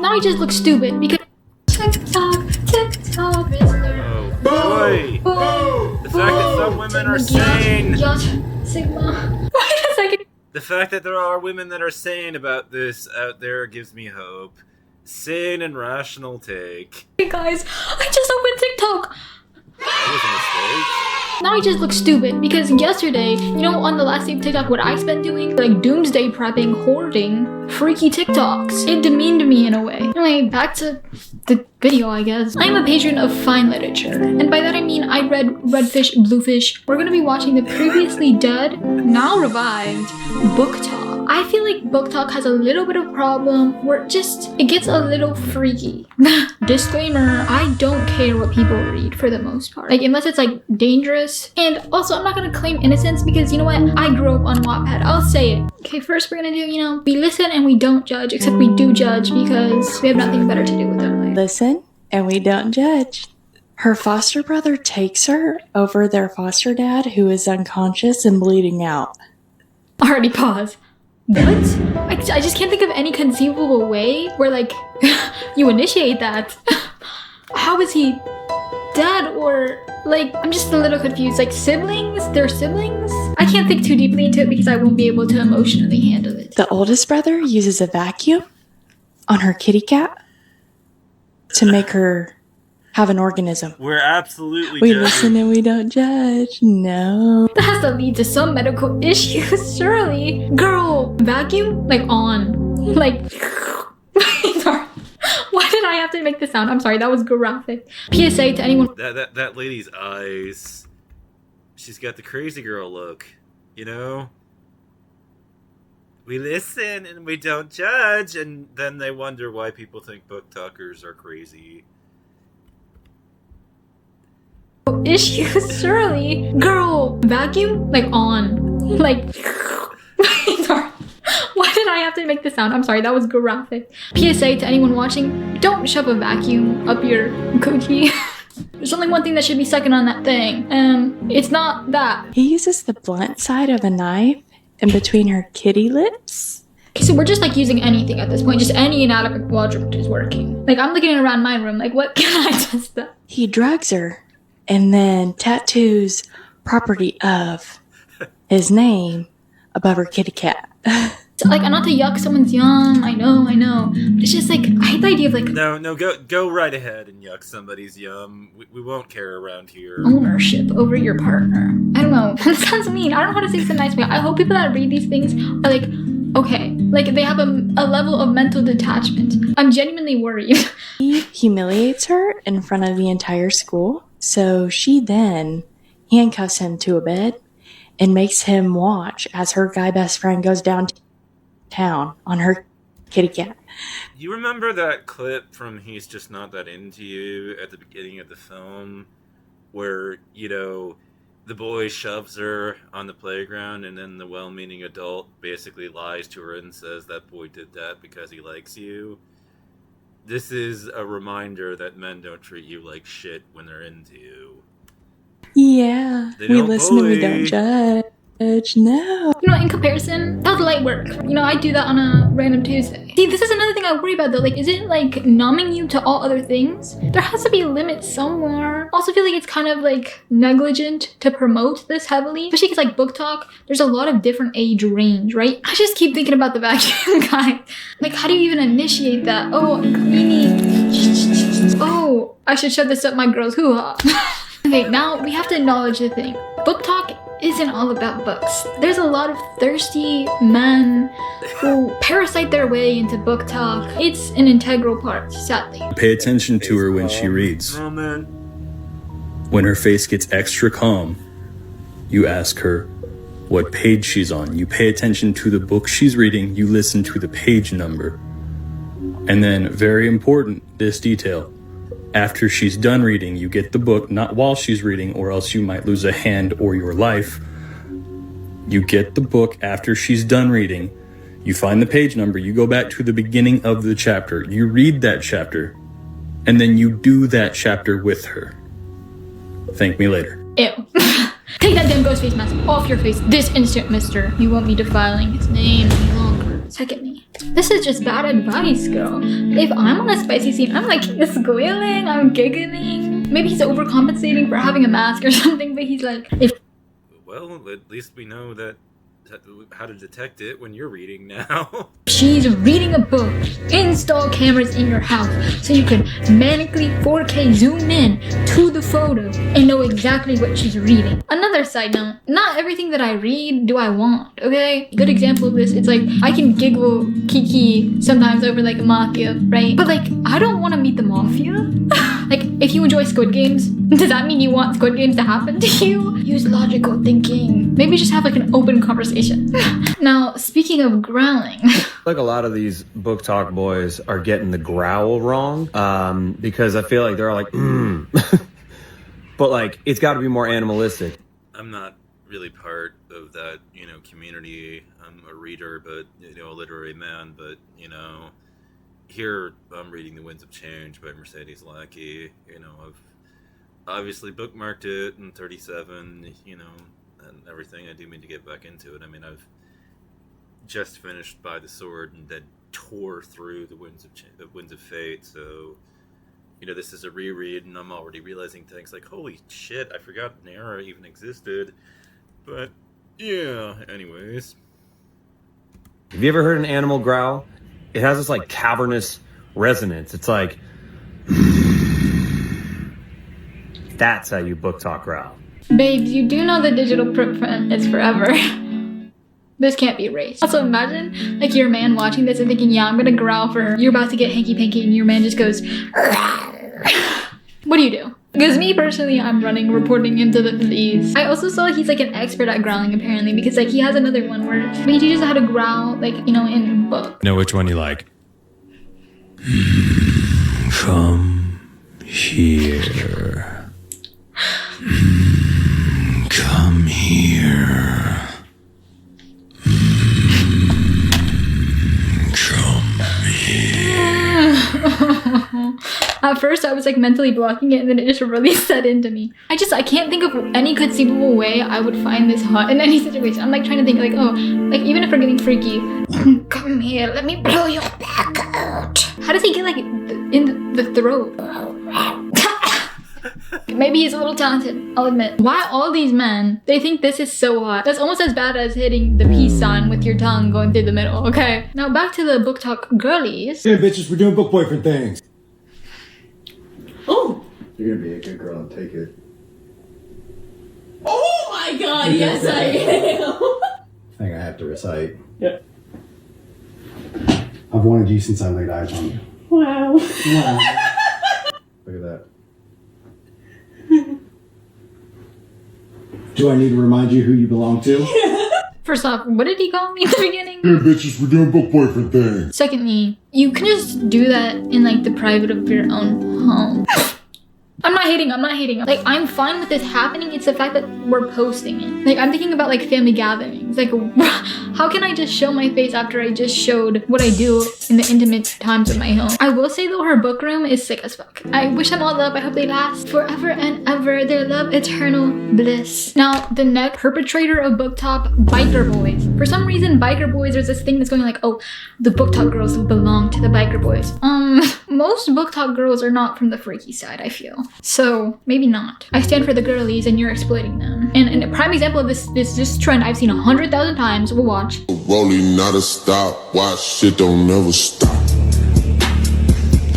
Now I just look stupid because TikTok Oh boy! The fact that some women are sane. Sigma. Wait a second. The fact that there are women that are sane about this out there gives me hope. Sane and rational take. Hey guys, I just opened TikTok. That was a mistake. Now I just look stupid because yesterday, you know, on the last day of TikTok, what I spent doing? Like doomsday prepping, hoarding, freaky TikToks. It demeaned me in a way. Anyway, back to the video, I guess. I'm a patron of fine literature. And by that I mean I read Redfish, Bluefish. We're gonna be watching the previously dead, now revived, Book Talk. I feel like Book Talk has a little bit of problem where it gets a little freaky. Disclaimer, I don't care what people read for the most part. Like, unless it's like dangerous. And also, I'm not gonna claim innocence because you know what? I grew up on Wattpad. I'll say it. Okay, first we're gonna do, you know, we listen and we don't judge, except we do judge because we have nothing better to do with our life. Listen and we don't judge. Her foster brother takes her over their foster dad who is unconscious and bleeding out. Already pause. What? I just can't think of any conceivable way where, like, you initiate that. How is he dead or, like, I'm just a little confused. Like, siblings? They're siblings? I can't think too deeply into it because I won't be able to emotionally handle it. The oldest brother uses a vacuum on her kitty cat to make her have an organism. We're absolutely We judging. listen and we don't judge. No. That has to lead to some medical issues, surely. Girl, vacuum? Like, on. Like, sorry. Why did I have to make the sound? I'm sorry, that was graphic. PSA to anyone. That lady's eyes. She's got the crazy girl look, you know? We listen and we don't judge, and then they wonder why people think book talkers are crazy. Issues, surely. Girl, vacuum? Like, on. Like, sorry. Why did I have to make the sound? I'm sorry, that was graphic. PSA to anyone watching, don't shove a vacuum up your coochie. There's only one thing that should be sucking on that thing. It's not that. He uses the blunt side of a knife in between her kitty lips. Okay, so we're just like using anything at this point. Just any inanimate quadrant is working. Like, I'm looking around my room, like, what can I test that? He drugs her and then tattoos property of his name above her kitty cat. So, like, not to yuck someone's yum, I know. But it's just like, I hate the idea of like No, go right ahead and yuck somebody's yum. We won't care around here. ownership over your partner. I don't know. That sounds mean. I don't know how to say this in a nice way. I hope people that read these things are like, okay, like they have a level of mental detachment. I'm genuinely worried. He humiliates her in front of the entire school. So she then handcuffs him to a bed and makes him watch as her guy best friend goes downtown on her kitty cat. You remember that clip from He's Just Not That Into You at the beginning of the film? Where, you know, the boy shoves her on the playground and then the well-meaning adult basically lies to her and says that boy did that because he likes you. This is a reminder that men don't treat you like shit when they're into you. Yeah, They we don't listen and we don't bully. judge. No. You know, in comparison, that's light work. You know, I do that on a random Tuesday. See, this is another thing I worry about though. Like, is it like numbing you to all other things? There has to be a limit somewhere. Also feel like it's kind of like negligent to promote this heavily. Especially because like Book Talk, there's a lot of different age range, right? I just keep thinking about the vacuum guy. Like, how do you even initiate that? Oh, oh, I should shove this up my girl's hoo-ha. Okay, now we have to acknowledge the thing. Book Talk isn't all about books. There's a lot of thirsty men who parasite their way into Book Talk. It's an integral part, sadly. Pay attention to her when she reads. Oh, man. When her face gets extra calm, you ask her what page she's on. You pay attention to the book she's reading. You listen to the page number. And then, very important, this detail. After she's done reading, you get the book, not while she's reading, or else you might lose a hand or your life. You get the book after she's done reading. You find the page number. You go back to the beginning of the chapter. You read that chapter. And then you do that chapter with her. Thank me later. Ew. Take that damn ghost face mask off your face this instant, mister. You won't be defiling his name any longer. Second me. This is just bad advice, girl. If I'm on a spicy scene, I'm like squealing, I'm giggling. Maybe he's overcompensating for having a mask or something, but he's like, if Well, at least we know that how to detect it when you're reading now. she's reading a book, install cameras in your house so you can manically 4K zoom in to the photo and know exactly what she's reading. Another side note, not everything that I read do I want, okay? Good example of this, it's like I can giggle kiki sometimes over like mafia, right? But like, I don't want to meet the mafia. Like, if you enjoy Squid Games, does that mean you want Squid Games to happen to you? Use logical thinking. Maybe just have like an open conversation. Now, speaking of growling. Like a lot of these book talk boys are getting the growl wrong, because I feel like they're all like, but like, it's got to be more animalistic. I'm not really part of that, community. I'm a reader, but, a literary man, but, here I'm reading The Winds of Change by Mercedes Lackey. I've obviously bookmarked it in 37, and everything. I do mean to get back into it. I mean, I've just finished By the Sword and then tore through the Winds of Fate, so this is a reread, and I'm already realizing things like, holy shit, I forgot Nara even existed. But yeah, anyways. Have you ever heard an animal growl? It has this like cavernous resonance. It's like, that's how you book talk growl. Babes, you do know the digital footprint is forever. This can't be erased. Also, imagine like your man watching this and thinking, yeah, I'm gonna growl for her. You're about to get hanky-panky and your man just goes, what do you do? Because me personally, I'm reporting him to the police. I also saw he's like an expert at growling apparently, because like he has another one where he teaches how to growl like, in books. Know which one you like. Come here. Come here. Come here. At first I was like mentally blocking it and then it just really set into me. I can't think of any conceivable way I would find this hot in any situation. I'm like trying to think like, oh, like even if we're getting freaky, come here, let me blow your back out. How does he get like in the throat? Maybe he's a little talented, I'll admit. Why all these men, they think this is so hot? That's almost as bad as hitting the peace sign with your tongue going through the middle, okay? Now back to the book talk girlies. Yeah, bitches, we're doing book boyfriend things. Oh! You're gonna be a good girl and take it. Oh my god, yes I am! I think I have to recite. Yeah. I've wanted you since I laid eyes on you. Wow. Look at that. Do I need to remind you who you belong to? First off, what did he call me at the beginning? Hey bitches, we're doing book boyfriend things. Secondly, you can just do that in like the private of your own home. I'm not hating. Like, I'm fine with this happening. It's the fact that we're posting it. Like, I'm thinking about like family gatherings. Like, how can I just show my face after I just showed what I do in the intimate times of my home? I will say though, her book room is sick as fuck. I wish them all love. I hope they last forever and ever. Their love, eternal bliss. Now, the next perpetrator of book talk, biker boys. For some reason, biker boys, there's this thing that's going like, oh, the book talk girls will belong to the biker boys. Most book talk girls are not from the freaky side, I feel. So maybe not. I stand for the girlies and you're exploiting them. And a prime example of this trend I've seen 100,000 times. We'll watch. Rolling, not a stop. Watch shit don't never stop.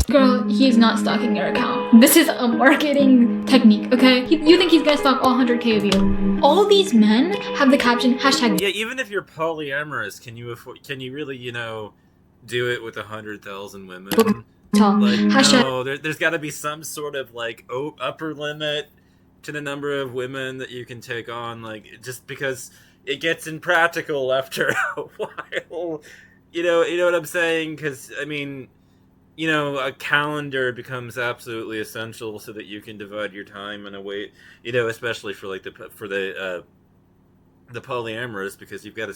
Girl, he's not stalking your account. This is a marketing technique, okay? You think he's gonna stalk all 100K of you. All these men have the caption, hashtag. Yeah, even if you're polyamorous, can you really, do it with 100,000 women? Talk. Like, Hashtag. no, there's got to be some sort of like upper limit to the number of women that you can take on. Like, just because it gets impractical after a while. You know what I'm saying? Because I mean, a calendar becomes absolutely essential so that you can divide your time in a way. Especially for like the polyamorous, because you've got to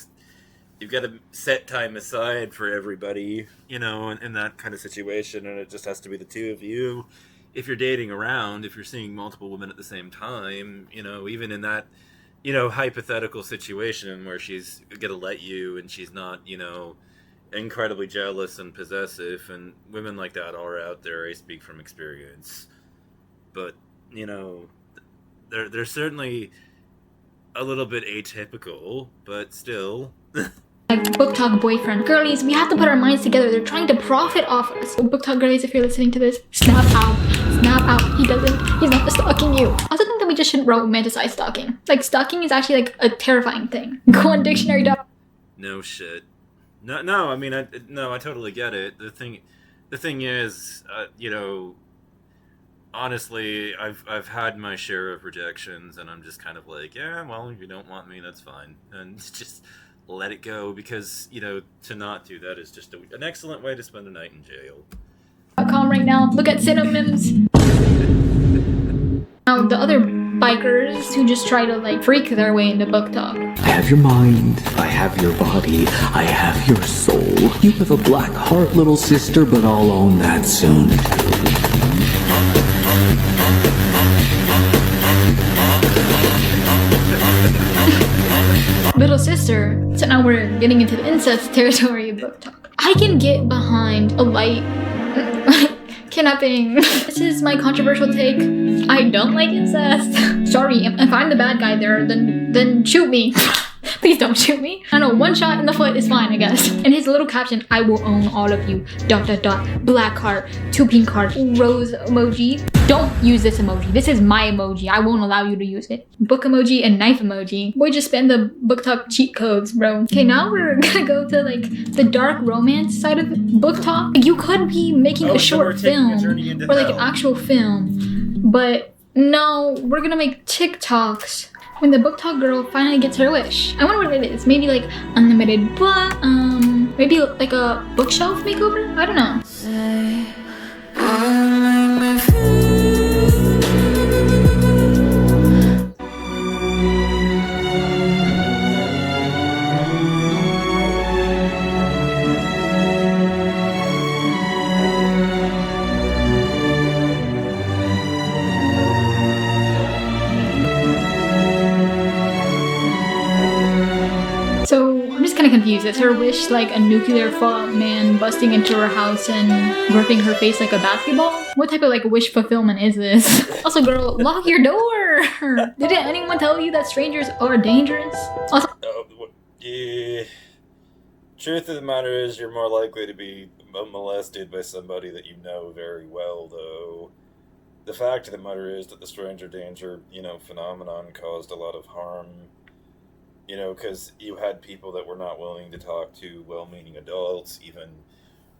set time aside for everybody, in that kind of situation, and it just has to be the two of you. If you're dating around, if you're seeing multiple women at the same time, even in that, hypothetical situation where she's gonna let you and she's not, incredibly jealous and possessive, and women like that are out there. I speak from experience. But, you know, they're certainly a little bit atypical, but still. Like book talk boyfriend. Girlies, we have to put our minds together. They're trying to profit off us. So book talk girlies, if you're listening to this, snap out. Snap out. He's not stalking you. I also think that we just shouldn't romanticize stalking. Like, stalking is actually like a terrifying thing. Go on dictionary. No shit. No, I mean, I totally get it. The thing is, you know, honestly, I've had my share of rejections, and I'm just kind of like, yeah, well, if you don't want me, that's fine, and just let it go, because, you know, to not do that is just an excellent way to spend a night in jail. .com right now. Look at synonyms. Now the other bikers who just try to like freak their way into book talk. I have your mind, I have your body, I have your soul. You have a black heart, little sister, but I'll own that soon. Little sister. So now we're getting into the incest territory of book talk. I can get behind a light kidnapping. This is my controversial take. I don't like incest. Sorry, if I'm the bad guy there, then shoot me. Please don't shoot me. I know, one shot in the foot is fine, I guess. And his little caption, I will own all of you. ... Black heart, 2 pink heart, rose emoji. Don't use this emoji. This is my emoji. I won't allow you to use it. Book emoji and knife emoji. Boy, just spam the book talk cheat codes, bro. Okay, now we're gonna go to like the dark romance side of book talk. Like, you could be making a short film or like an actual film, but no, we're gonna make TikToks when the book talk girl finally gets her wish. I wonder what it is. Maybe like unlimited book, maybe like a bookshelf makeover? I don't know. So I'm just kind of confused. Is her wish like a nuclear fallout man busting into her house and gripping her face like a basketball? What type of like wish fulfillment is this? Also, girl, lock your door. Didn't anyone tell you that strangers are dangerous? Also, Yeah. Truth of the matter is, you're more likely to be molested by somebody that you know very well, though. The fact of the matter is that the stranger danger, you know, phenomenon caused a lot of harm. You know, because you had people that were not willing to talk to well-meaning adults, even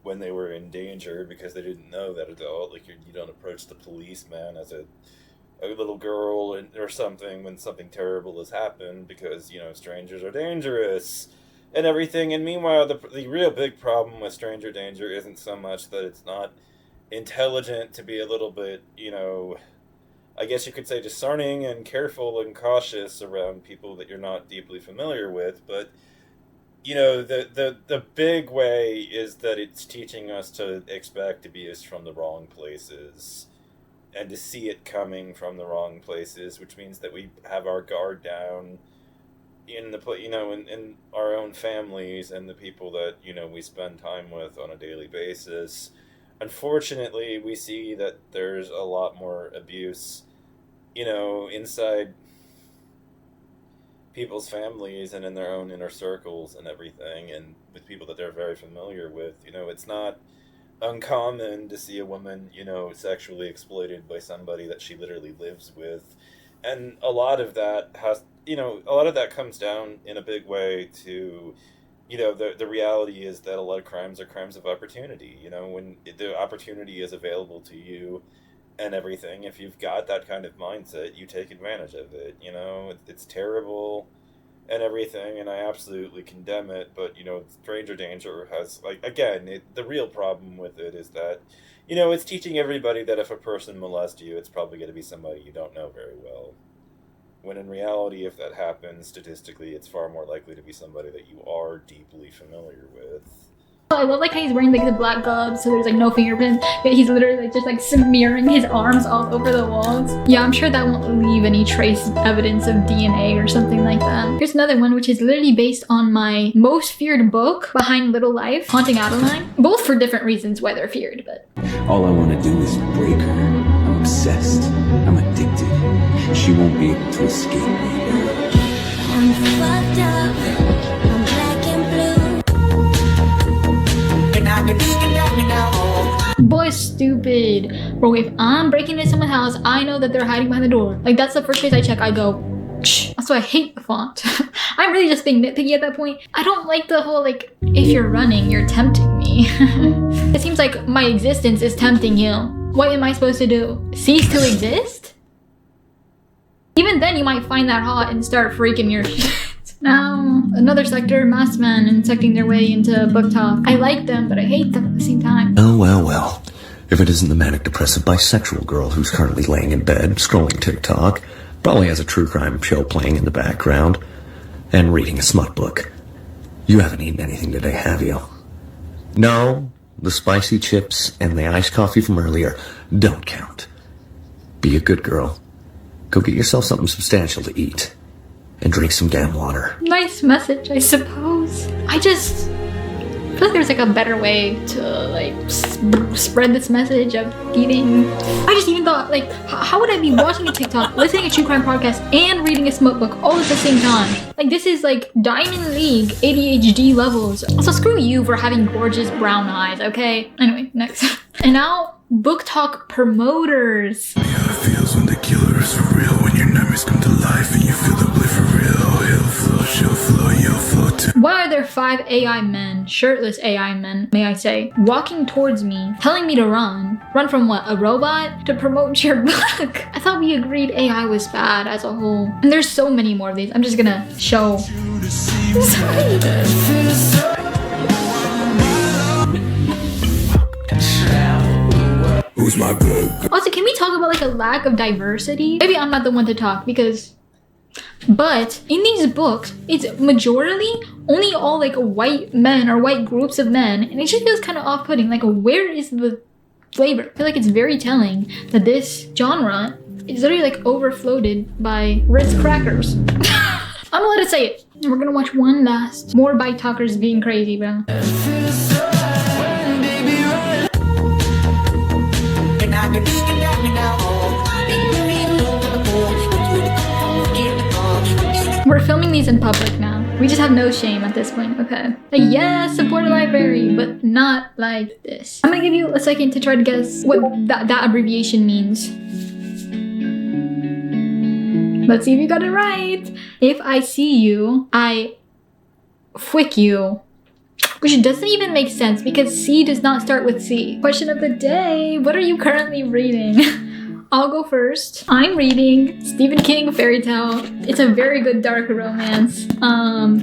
when they were in danger, because they didn't know that adult. Like, you don't approach the policeman as a little girl or something when something terrible has happened, because, you know, strangers are dangerous and everything. And meanwhile, the real big problem with stranger danger isn't so much that it's not intelligent to be a little bit, you know, I guess you could say discerning and careful and cautious around people that you're not deeply familiar with, but, you know, the big way is that it's teaching us to expect abuse from the wrong places and to see it coming from the wrong places, which means that we have our guard down in in our own families and the people that, you know, we spend time with on a daily basis. Unfortunately, we see that there's a lot more abuse, you know, inside people's families and in their own inner circles and everything, and with people that they're very familiar with. You know, it's not uncommon to see a woman, you know, sexually exploited by somebody that she literally lives with. And a lot of that comes down in a big way to, you know, the reality is that a lot of crimes are crimes of opportunity. You know, when the opportunity is available to you and everything, if you've got that kind of mindset, you take advantage of it. You know, it's terrible and everything, and I absolutely condemn it. But, you know, stranger danger has, like, again, the real problem with it is that, you know, it's teaching everybody that if a person molests you, it's probably going to be somebody you don't know very well. When in reality, if that happens, statistically, it's far more likely to be somebody that you are deeply familiar with. I love like how he's wearing like the black gloves, so there's like no fingerprints, but he's literally like, just like smearing his arms all over the walls. Yeah, I'm sure that won't leave any trace evidence of DNA or something like that. Here's another one, which is literally based on my most feared book, Behind Little Life, Haunting Adeline. Both for different reasons why they're feared, but All I want to do is break her. I'm obsessed. I'm addicted. She won't be able to escape me. I'm fucked up. I'm black and blue. And I can got me now. boy, stupid. Bro, if I'm breaking into someone's house, I know that they're hiding behind the door. Like, that's the first place I check. I go, shh. That's why I hate the font. I'm really just being nitpicky at that point. I don't like the whole, like, if you're running, you're tempting me. It seems like my existence is tempting you. What am I supposed to do? Cease to exist? Even then, you might find that hot and start freaking your shit. Now, another sector, masked men insecting their way into book talk. I like them, but I hate them at the same time. Oh, well, well. If it isn't the manic depressive bisexual girl who's currently laying in bed, scrolling TikTok, probably has a true crime show playing in the background, and reading a smut book. You haven't eaten anything today, have you? No, the spicy chips and the iced coffee from earlier don't count. Be a good girl. Go get yourself something substantial to eat. And drink some damn water. Nice message, I suppose. I feel like there's like a better way to like spread this message of eating. I just even thought, like, how would I be watching a TikTok, listening to a true crime podcast, and reading a smut book all at the same time? Like, this is like Diamond League ADHD levels. So screw you for having gorgeous brown eyes, okay? Anyway, next. And now, book talk promoters. You know how it feels when the killer is for real, when your nightmares come to life and you feel the blade for real. He'll flow, she'll flow, you'll flow too. Why are there 5 AI men, shirtless AI men, may I say, walking towards me, telling me to run? Run from what, a robot? To promote your book? I thought we agreed AI was bad as a whole. And there's so many more of these. I'm just gonna show. Who's my good? Also, can we talk about like a lack of diversity? Maybe I'm not the one to talk because... But in these books, it's majority only all like white men or white groups of men, and it just feels kind of off-putting. Like, where is the flavor? I feel like it's very telling that this genre is literally like overfloated by Ritz crackers. I'm allowed to say it. And we're gonna watch one last. More bite talkers being crazy, bro. We're filming these in public now. We just have no shame at this point, okay? Like, yes, support a library, but not like this. I'm gonna give you a second to try to guess what that abbreviation means. Let's see if you got it right. If I see you, I fwick you. Which doesn't even make sense because C does not start with C. Question of the day, what are you currently reading? I'll go first. I'm reading Stephen King fairy tale. It's a very good dark romance.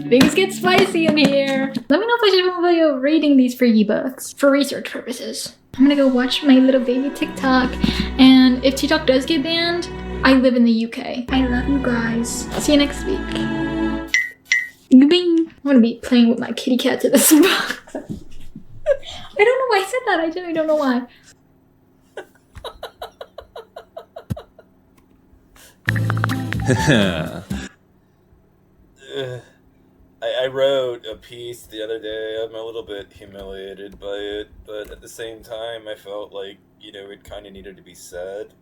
Things get spicy in here. Let me know if I should film a video reading these freaky books for research purposes. I'm gonna go watch my little baby TikTok. And if TikTok does get banned, I live in the UK. I love you guys. See you next week. Bing. I'm gonna be playing with my kitty cat to this box. I don't know why I said that. I genuinely don't know why. I wrote a piece the other day. I'm a little bit humiliated by it, but at the same time, I felt like, you know, it kind of needed to be said.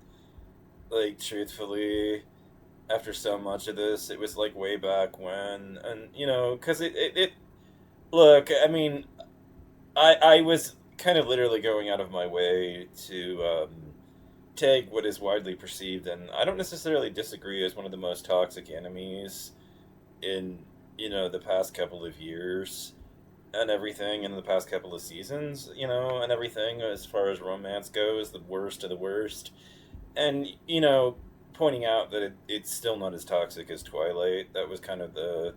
Like, truthfully, after so much of this, it was like way back when, and, you know, because it look, I mean, I was kind of literally going out of my way to, take what is widely perceived, and I don't necessarily disagree, as one of the most toxic enemies in, you know, the past couple of years and everything, in the past couple of seasons, you know, and everything as far as romance goes, the worst of the worst. And, you know, pointing out that it's still not as toxic as Twilight. That was kind of the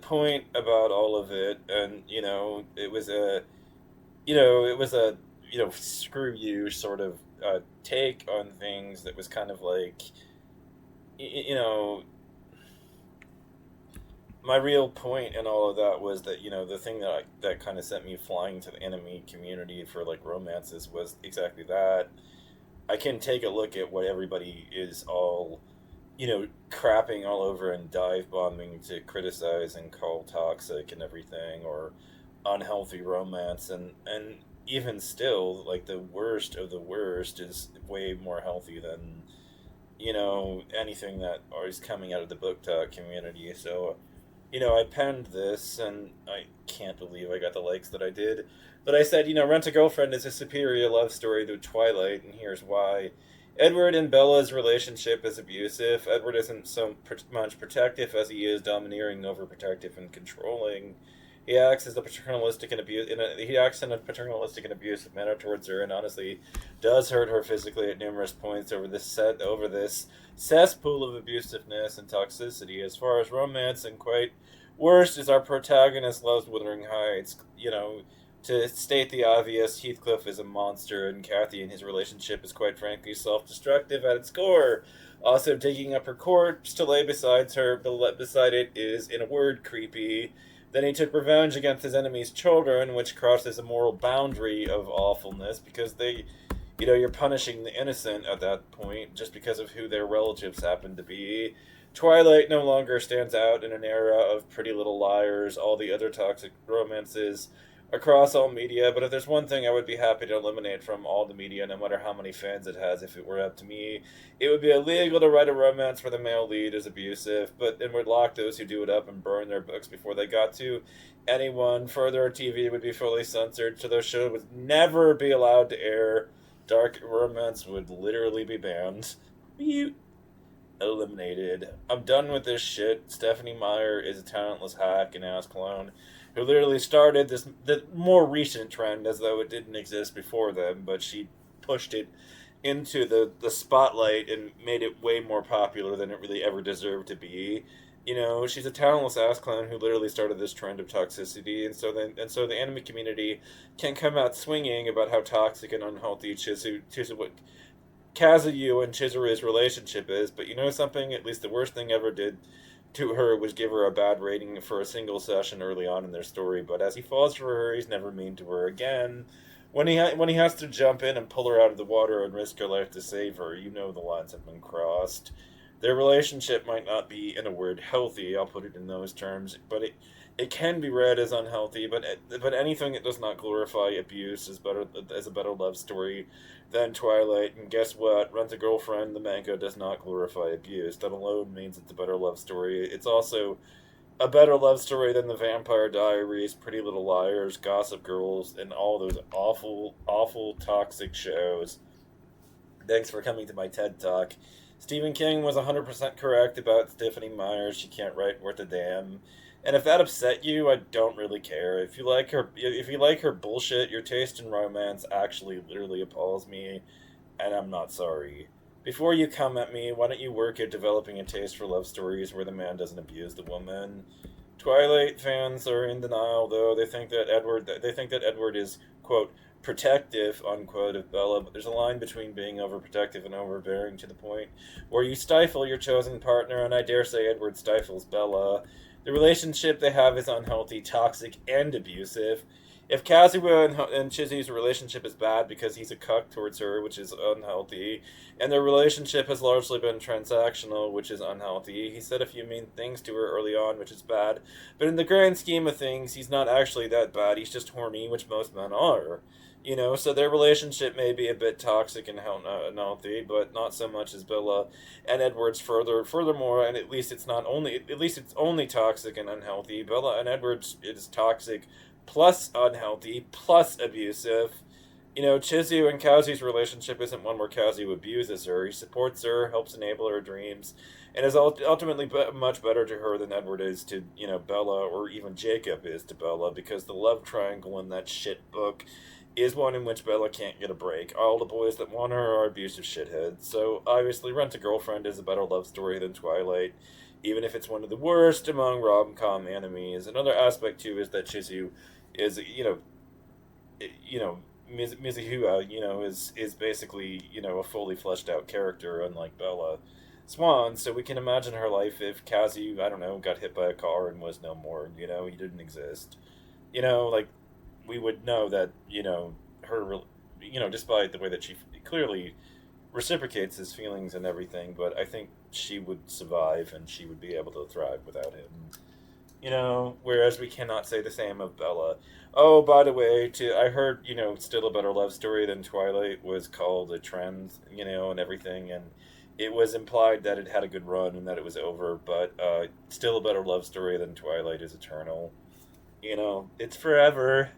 point about all of it. And, you know, it was a screw you sort of take on things that was kind of like, you know, my real point in all of that was that, the thing that kind of sent me flying to the anime community for like romances was exactly that. I can take a look at what everybody is all, crapping all over and dive bombing to criticize and call toxic and everything, or unhealthy romance, and even still, like, the worst of the worst is way more healthy than, anything that is coming out of the book talk community. So, I penned this, and I can't believe I got the likes that I did. But I said, Rent a Girlfriend is a superior love story to Twilight, and here's why. Edward and Bella's relationship is abusive. Edward isn't so much protective as he is domineering, overprotective, and controlling. He acts as a paternalistic and he acts in a paternalistic and abusive manner towards her, and honestly, does hurt her physically at numerous points over this cesspool of abusiveness and toxicity. As far as romance, and quite worst is our protagonist loves Wuthering Heights. To state the obvious, Heathcliff is a monster, and Kathy and his relationship is quite frankly self-destructive at its core. Also, digging up her corpse to lay beside it is, in a word, creepy. Then he took revenge against his enemy's children, which crosses a moral boundary of awfulness, because you're punishing the innocent at that point just because of who their relatives happen to be. Twilight no longer stands out in an era of Pretty Little Liars, all the other toxic romances across all media, but if there's one thing I would be happy to eliminate from all the media, no matter how many fans it has, if it were up to me, it would be illegal to write a romance where the male lead is abusive, and would lock those who do it up and burn their books before they got to anyone. Further, TV would be fully censored, so those shows would never be allowed to air. Dark romance would literally be banned. Mute. Eliminated. I'm done with this shit. Stephanie Meyer is a talentless hack and ass clone who literally started the more recent trend as though it didn't exist before them, but she pushed it into the spotlight and made it way more popular than it really ever deserved to be. She's a talentless ass clown who literally started this trend of toxicity, and so the anime community can come out swinging about how toxic and unhealthy Kazuyu and Chizuru's relationship is, but something? At least the worst thing ever did to her was give her a bad rating for a single session early on in their story, but as he falls for her, he's never mean to her again. When he has to jump in and pull her out of the water and risk her life to save her, the lines have been crossed. Their relationship might not be, in a word, healthy, I'll put it in those terms, but it can be read as unhealthy, but anything that does not glorify abuse is a better love story than Twilight. And guess what? Rent a Girlfriend, the manga, does not glorify abuse. That alone means it's a better love story. It's also a better love story than The Vampire Diaries, Pretty Little Liars, Gossip Girls, and all those awful, awful, toxic shows. Thanks for coming to my TED Talk. Stephen King was 100% correct about Stephanie Meyer. She can't write worth a damn. And if that upset you, I don't really care. If you like her bullshit, your taste in romance actually literally appalls me, and I'm not sorry. Before you come at me, why don't you work at developing a taste for love stories where the man doesn't abuse the woman? Twilight fans are in denial, though. They think that Edward is, quote, protective, unquote, of Bella, but there's a line between being overprotective and overbearing to the point where you stifle your chosen partner, and I dare say Edward stifles Bella. The relationship they have is unhealthy, toxic, and abusive. If Kazuya and Chizu's relationship is bad because he's a cuck towards her, which is unhealthy, and their relationship has largely been transactional, which is unhealthy. He said a few mean things to her early on, which is bad, but in the grand scheme of things, he's not actually that bad. He's just horny, which most men are. So their relationship may be a bit toxic and unhealthy, but not so much as Bella and Edward's. Furthermore, and at least it's only toxic and unhealthy. Bella and Edward's is toxic plus unhealthy plus abusive. Chizu and Kazu's relationship isn't one where Kazu abuses her. He supports her, helps enable her dreams, and is ultimately much better to her than Edward is to, Bella, or even Jacob is to Bella, because the love triangle in that shit book is one in which Bella can't get a break. All the boys that want her are abusive shitheads. So, obviously, Rent a Girlfriend is a better love story than Twilight, even if it's one of the worst among rom-com animes. Another aspect, too, is that Chizu is, Mizuhua, is basically, a fully fleshed out character, unlike Bella. Swan, so we can imagine her life if Kazu, I don't know, got hit by a car and was no more, he didn't exist. Like, we would know that, her, despite the way that she clearly reciprocates his feelings and everything, but I think she would survive and she would be able to thrive without him. Whereas we cannot say the same of Bella. Oh, by the way, I heard, Still a Better Love Story Than Twilight was called a trend, and everything, and it was implied that it had a good run and that it was over, but Still a Better Love Story Than Twilight is eternal. It's forever.